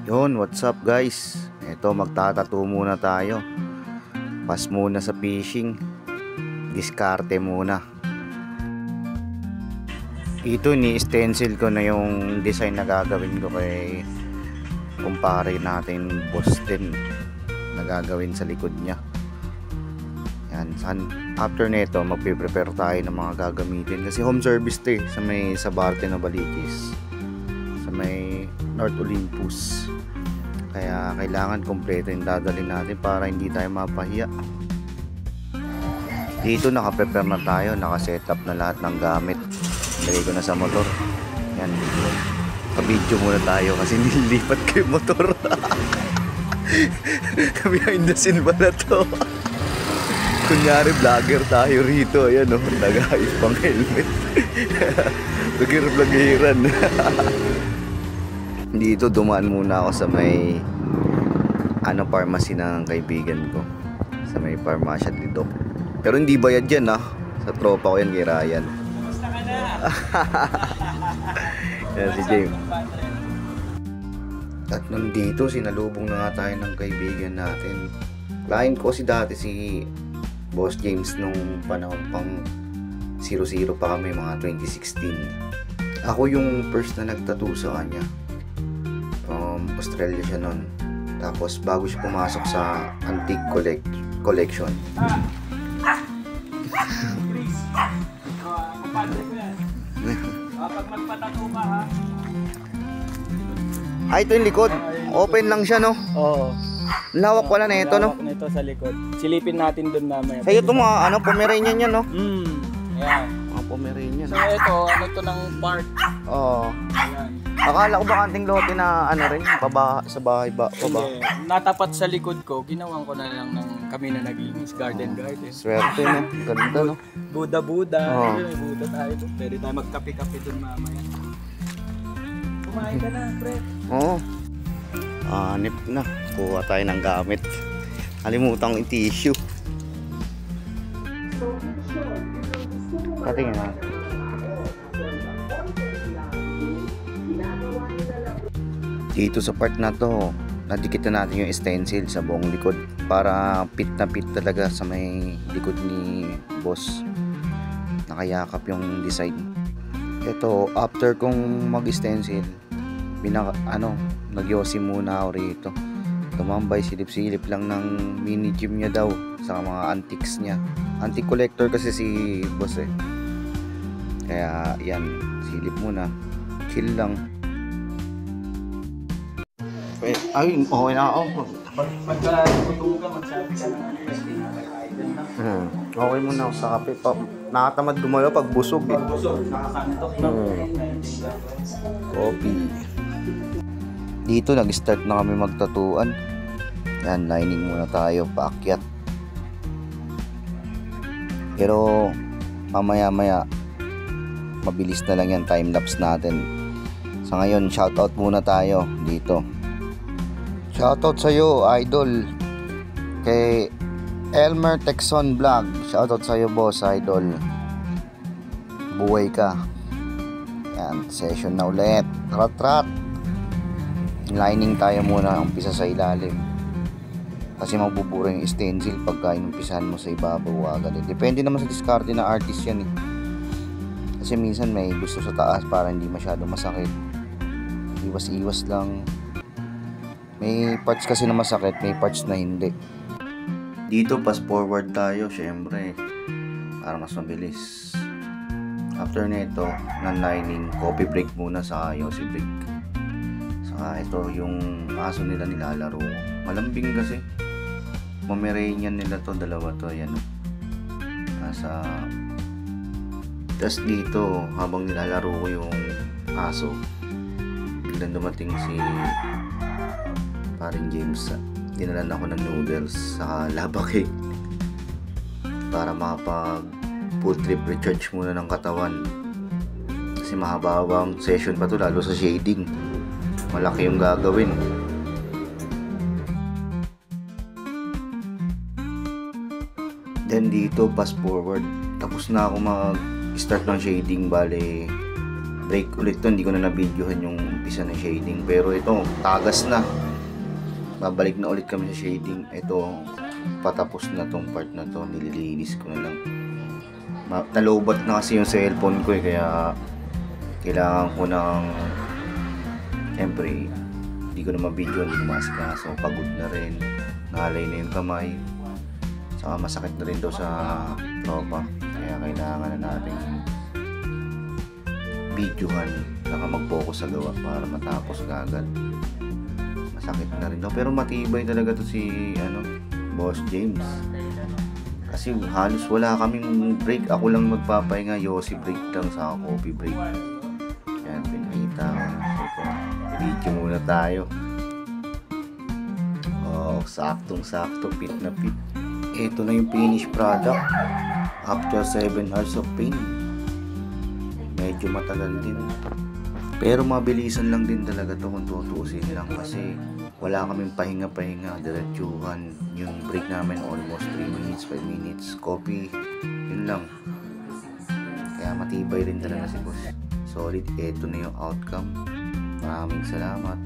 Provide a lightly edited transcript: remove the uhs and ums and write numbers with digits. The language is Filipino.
Yun, what's up guys? Ito, magtatattoo muna tayo. Pas muna sa fishing. Diskarte muna. Ito, ni-stencil ko na yung design na gagawin ko kay kumpare natin, boss din, na gagawin sa likod niya. Yan, after nito magpe-prepare tayo ng mga gagamitin kasi home service to sa Barte na Balikis, sa may North Olympus. Kaya kailangan kompleto yung dadalhin natin para hindi tayo mapahiya. Dito naka-prepare na tayo, naka-setup na lahat ng gamit. Lagay ko na sa motor. Yan, ka-video muna tayo kasi nililipat ko yung motor. Behind the scene pala to. Kunyari vlogger tayo rito. Ayan o, nag-ayos pang helmet. Vlogger-vloggeran. Dito dumaan muna ako sa may pharmacy ng kaibigan ko, sa may pharmacy dito. Pero hindi bayad yan sa tropa ko yan kay Ryan. Basta ka na. Yan si James. At nandito sinalubong na nga tayo ng kaibigan natin. Lain ko dati si Boss James nung panahon pang 00 pa kami, mga 2016. Ako yung first na nagtattoo sa kanya. Australia siya nun. Tapos bago siya pumasok sa antique collection. Please. Kapatid mo yan. Pag magpatato ka ha. Ay, ito yung likod. Open lang siya, no? Oo. Lawak pala na ito, no? Lawak nito sa likod. Silipin natin dun mamaya. Sa'yo ito mga Pomeranian yan, no? Ayan. Mga Pomeranian. So ito, to ng park. Oo. Ayan. Akala ko ba kanting lote na rin, sa bahay ba? Hindi. Natapat sa likod ko, ginawan ko na lang ng kami na naglinis. Garden. Swerte, no? Ganda, no? Buda. Oo. May Buda tayo doon. Pwede tayo magkape-kape doon mamaya. Kumain ka na, pre. Oo. Anip na. Kuha tayo ng gamit. Kalimutan yung tissue. Patingin na. Dito sa part na to, nadikit na natin yung stencil sa buong likod para fit na fit talaga sa may likod ni boss. Nakayakap yung design. Ito, after kong mag-stencil, nagyosi muna ako rito. Tumambay, silip-silip lang ng mini gym niya daw sa mga antiques niya. Antique collector kasi si boss Kaya yan, silip muna. Chill lang. Ay, okay na ako. Pagka-tutugo ka, magsabi ka ng Okay muna ako sa kape. Nakatamad gumalaw pag busog. Pag busog, nakakantok na. Coffee. Dito nag-start na kami magtatuan. Yan, lining muna tayo, paakyat. Pero mamaya-maya mabilis na lang yan, time-lapse natin. Sa ngayon, shoutout muna tayo dito. Shoutout sa'yo, idol. Kay Elmer Texon Vlog. Shoutout sa'yo, boss, idol. Buhay ka. Yan, session na ulit. Rat. Lining tayo muna, umpisa sa ilalim. Kasi mabubura yung stencil pagka inumpisahan mo sa ibabaw agad. Depende naman sa diskarte na artist yan Kasi minsan may gusto sa taas para hindi masyado masakit. Iwas-iwas lang. May parts kasi na masakit, may parts na hindi. Dito fast forward tayo, syempre, para mas mabilis. After nito, non-lining, coffee break muna sa Yossi break. Saka ito yung aso nila nilalaro. Malambing kasi. Pomeranian nila to, dalawa to, yan. Tas dito, habang nilalaro ko yung aso, biglang dumating si paring James. Dinalan ako ng noodles sa lava cake para makapag full trip recharge muna ng katawan. Kasi mahabang session pa to, lalo sa shading. Malaki yung gagawin. Then dito, fast forward. Tapos na ako mag-start ng shading. Bale, break ulit to, hindi ko na na-videohan yung umpisa ng shading, pero ito tagas na, babalik na ulit kami sa shading. Ito patapos na tong part na to, nililinis ko na lang. Nalobat na kasi yung cellphone ko kaya kailangan ko ng, siyempre hindi ko na ma-video, hindi ko masikaso, pagod na rin, nalay na yung kamay, saka masakit na rin daw sa tropa, kaya kailangan na natin videohan, saka mag-focus sa gawa para matapos agad. Masakit na rin daw, pero matibay talaga to si Boss James, kasi halos wala kaming break. Ako lang magpapahinga, Yossi break lang sa coffee break. Yan, pinakita ko, video muna tayo. Saktong sakto, fit na fit. Ito na yung finished product after 7 hours of paint. Medyo matagal din, pero mabilisan lang din talaga to kung tutuusin lang, kasi wala kaming pahinga-pahinga, diretsuhan. Yung break namin almost 3 minutes, 5 minutes, coffee, yun lang. Kaya matibay rin talaga si boss. Solid. Ito na yung outcome. Maraming salamat.